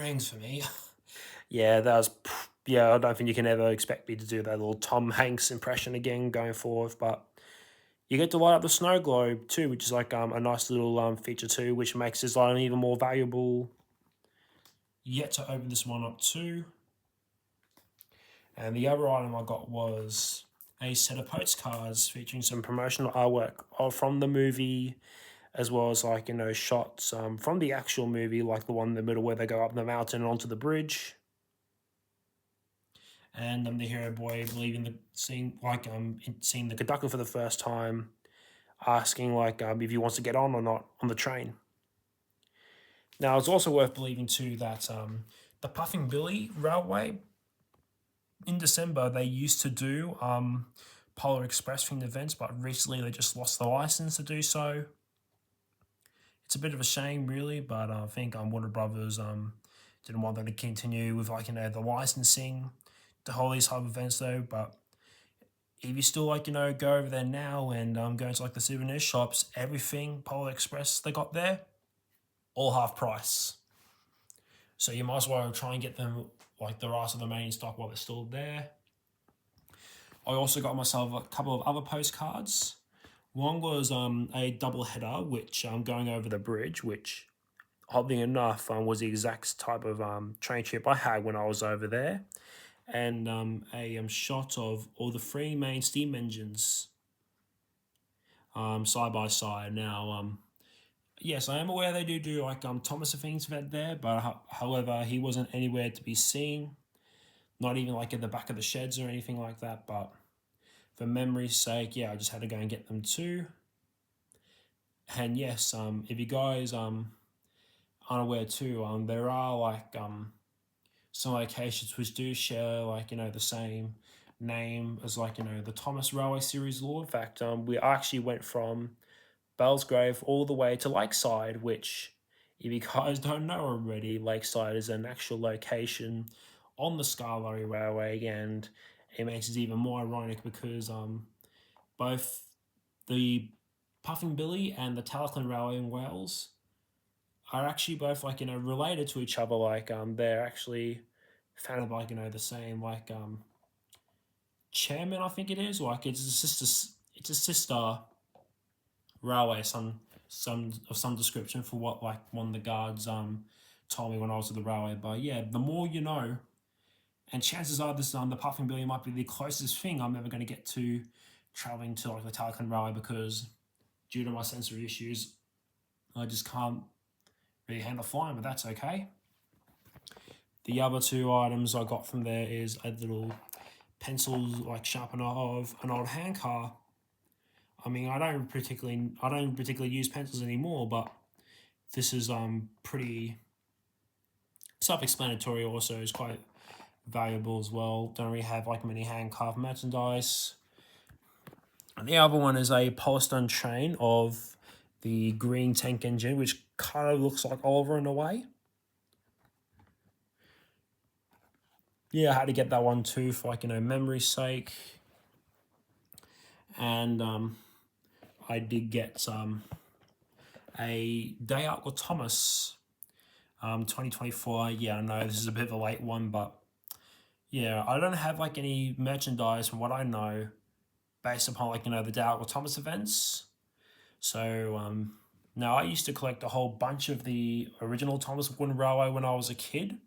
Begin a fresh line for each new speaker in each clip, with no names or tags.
Rings for me.
Yeah, that was yeah, I don't think you can ever expect me to do that little Tom Hanks impression again going forward, but you get to light up the snow globe too, which is like a nice little feature too, which makes this item even more valuable. Yet to open this one up too. And the other item I got was a set of postcards featuring some promotional artwork from the movie, as well as like shots from the actual movie, like the one in the middle where they go up the mountain and onto the bridge. And the hero boy believing the seeing the conductor for the first time, asking like if he wants to get on or not on the train. Now it's also worth believing too that the Puffing Billy Railway in December they used to do Polar Express themed events, but recently they just lost the license to do so. It's a bit of a shame, really, but I think Warner Brothers didn't want them to continue with the licensing to hold these type of events though. But if you still go over there now and go into like the souvenir shops, everything Polar Express they got there all half price. So you might as well try and get them like the rest of the main stock while they're still there. I also got myself a couple of other postcards. One was a double header, which I'm going over the bridge, which oddly enough was the exact type of train trip I had when I was over there, and a shot of all the three main steam engines side by side. Now, yes, I am aware they do like Thomas the Fiends event there, but however, he wasn't anywhere to be seen. Not even like at the back of the sheds or anything like that. But for memory's sake, yeah, I just had to go and get them too. And yes, if you guys unaware too, there are like some locations which do share the same name as the Thomas Railway Series law. In fact, we actually went from Bellsgrave all the way to Lakeside, which, if you guys don't know already, Lakeside is an actual location on the Scarlorry Railway, and it makes it even more ironic because both the Puffing Billy and the Talclan Railway in Wales are actually both related to each other. They're actually founded by the same chairman, I think it is. Like it's a sister railway, some description for what like one of the guards told me when I was at the railway. But yeah, the more you know, and chances are this the Puffing Billy might be the closest thing I'm ever going to get to traveling to like the Talcon Railway, because due to my sensory issues, I just can't really handle flying. But that's okay. The other two items I got from there is a little pencil like sharpener of an old hand car. I mean, I don't particularly use pencils anymore, but this is pretty self-explanatory. Also, is quite valuable as well. Don't really have like many hand carved merchandise. And the other one is a Polystone chain of the green tank engine, which kind of looks like Oliver in a way. Yeah, I had to get that one too for memory's sake. And I did get a Day Out with Thomas 2024. Yeah, I know this is a bit of a late one, but yeah, I don't have like any merchandise from what I know based upon the Day Out with Thomas events. So now I used to collect a whole bunch of the original Thomas Wooden Railway when I was a kid,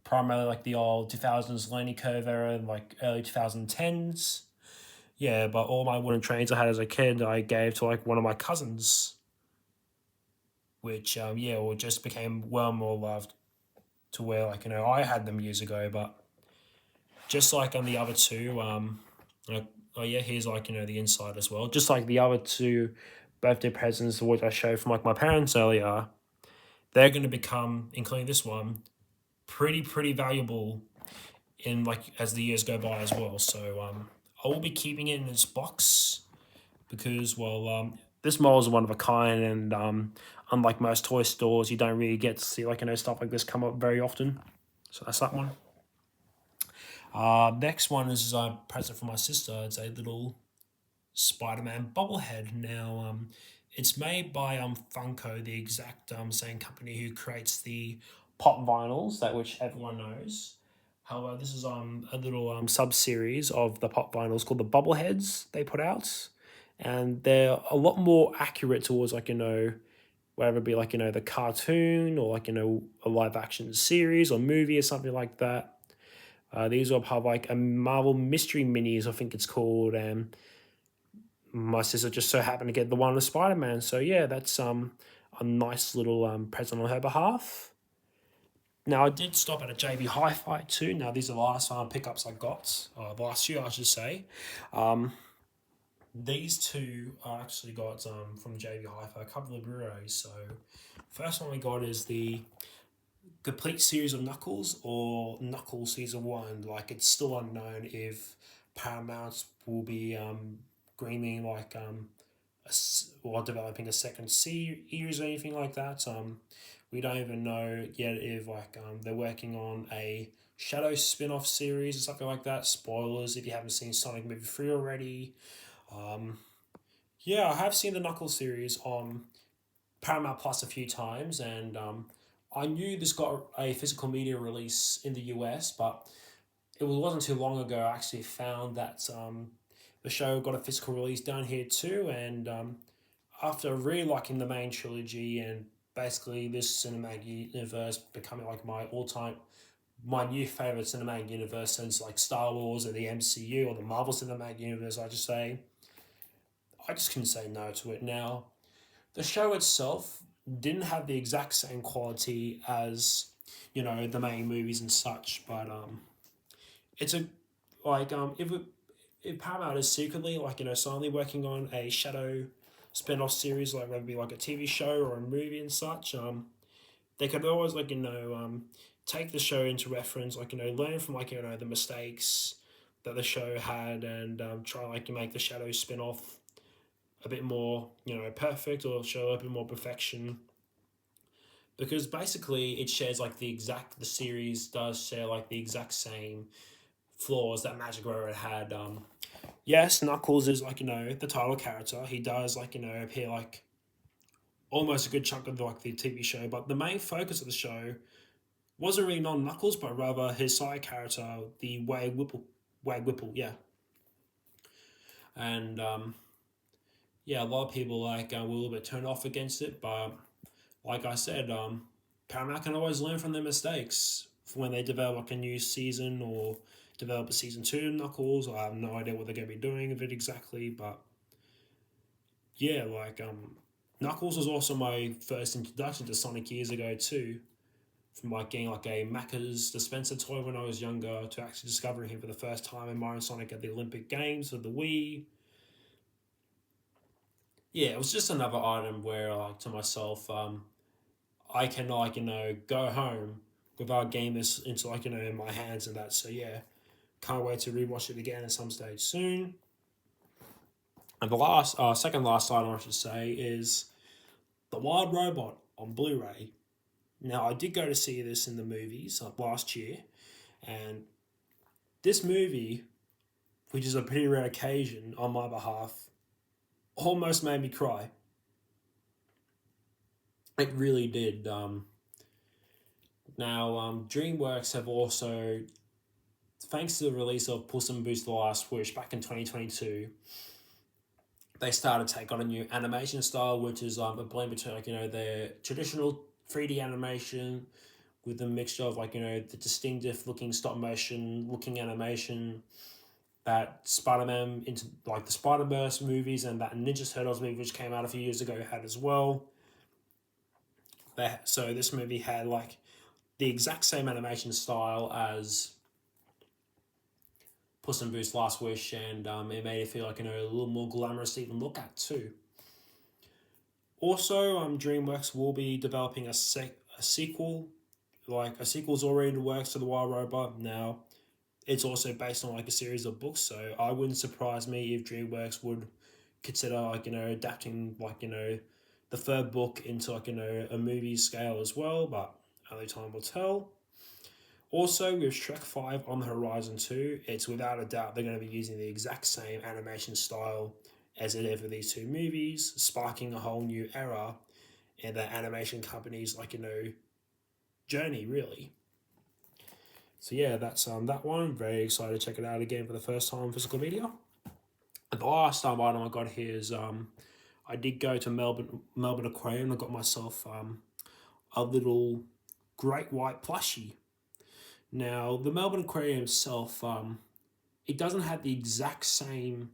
primarily like the old 2000s Learning Curve era and like early 2010s. Yeah, but all my wooden trains I had as a kid, I gave to like one of my cousins, which just became well more loved to where I had them years ago. But just like on the other two, like, oh yeah, here's the inside as well. Just like the other two birthday presents, which I showed from like my parents earlier, they're going to become, including this one, pretty valuable in like as the years go by as well. So I will be keeping it in its box because this model is one of a kind, and unlike most toy stores, you don't really get to see stuff like this come up very often. So that's that one. Next one is a present for my sister. It's a little Spider-Man bobblehead. Now, it's made by Funko, the exact same company who creates the pop vinyls, that which everyone knows. However, this is a little sub series of the pop vinyls called the Bubbleheads they put out, and they're a lot more accurate towards whether it be the cartoon or a live action series or movie or something like that. These are part of a Marvel Mystery Minis, I think it's called, and my sister just so happened to get the one with Spider Man. So yeah, that's a nice little present on her behalf. Now I did stop at a JB Hi-Fi too. Now these are the last pickups I got, the last few I should say. Um, these two I actually got from JB Hi-Fi, a couple of Blu-rays. So first one we got is the complete series of Knuckles, or Knuckles Season 1. Like, it's still unknown if Paramount will be greening or developing a second series or anything like that. We don't even know yet if they're working on a Shadow spin-off series or something like that. Spoilers if you haven't seen Sonic Movie 3 already. Yeah, I have seen the Knuckles series on Paramount Plus a few times, and I knew this got a physical media release in the US, but wasn't too long ago I actually found that the show got a physical release down here too, and after really liking the main trilogy and basically this cinematic universe becoming my new favorite cinematic universe since Star Wars or the MCU or the Marvel Cinematic Universe, I just couldn't say no to it. Now, the show itself didn't have the exact same quality as the main movies and such, but it's a if Paramount is secretly silently working on a Shadow spin-off series, like whether it be a TV show or a movie and such, they could always take the show into reference, learn from the mistakes that the show had, and try make the Shadow spin-off a bit more perfect, or show a bit more perfection, because basically it shares the series does share the exact same flaws that Magic Railroad had. Yes, Knuckles is the title character. He does appear almost a good chunk of the TV show, but the main focus of the show wasn't really on Knuckles, but rather his side character, the Wag Whipple, yeah. And yeah, a lot of people were a little bit turned off against it, but like I said, Paramount can always learn from their mistakes when they develop a new season or develop a season 2 of Knuckles. I have no idea what they're going to be doing with it exactly, but yeah, Knuckles was also my first introduction to Sonic years ago too, from getting a Macca's dispenser toy when I was younger to actually discovering him for the first time in Mario and Sonic at the Olympic Games of the Wii. Yeah, it was just another item where to myself, I can go home without getting this into in my hands and that. So yeah, can't wait to rewatch it again at some stage soon. And the second last item I should say is The Wild Robot on Blu-ray. Now I did go to see this in the movies last year, and this movie, which is a pretty rare occasion on my behalf, almost made me cry. It really did. Now, DreamWorks have also, thanks to the release of Puss in Boots: The Last Wish back in 2022, they started to take on a new animation style, which is a blend between their traditional 3D animation with a mixture of the distinctive looking stop motion looking animation that Spider-Man into the Spider-Verse movies and that Ninja Turtles movie which came out a few years ago had as well. So this movie had the exact same animation style as Puss in Boots: Last Wish, and it made it feel a little more glamorous to even look at too. Also, DreamWorks will be developing a sequel. A sequel's already in the works to The Wild Robot. Now, it's also based on a series of books, so I wouldn't surprise me if DreamWorks would consider adapting the third book into a movie scale as well, but only time will tell. Also, with Shrek 5 on the horizon too, it's without a doubt they're going to be using the exact same animation style as they did for these two movies, sparking a whole new era in the animation companies journey, really. So yeah, that's that one. Very excited to check it out again for the first time, physical media. And the last item I got here is I did go to Melbourne Aquarium. I got myself a little great white plushie. Now the Melbourne Aquarium itself, it doesn't have the exact same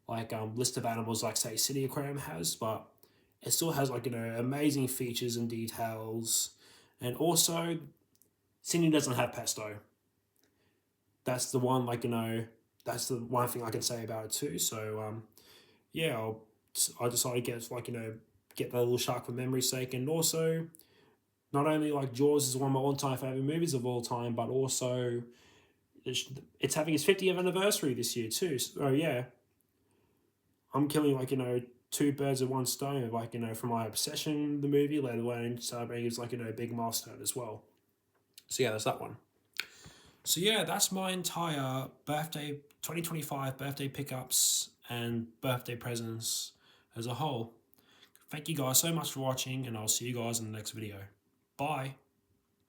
like list of animals like say City Aquarium has, but it still has like amazing features and details. And also, Sydney doesn't have pesto. That's the one that's the one thing I can say about it too. So yeah, I decided to get get that little shark for memory's sake, and also not only like Jaws is one of my all-time favorite movies of all time, but also it's having its 50th anniversary this year too. So yeah, I'm killing two birds with one stone, from my obsession with the movie, let alone celebrating its big milestone as well. So yeah, there's that one. So yeah, that's my entire birthday 2025 birthday pickups and birthday presents as a whole. Thank you guys so much for watching, and I'll see you guys in the next video. Bye.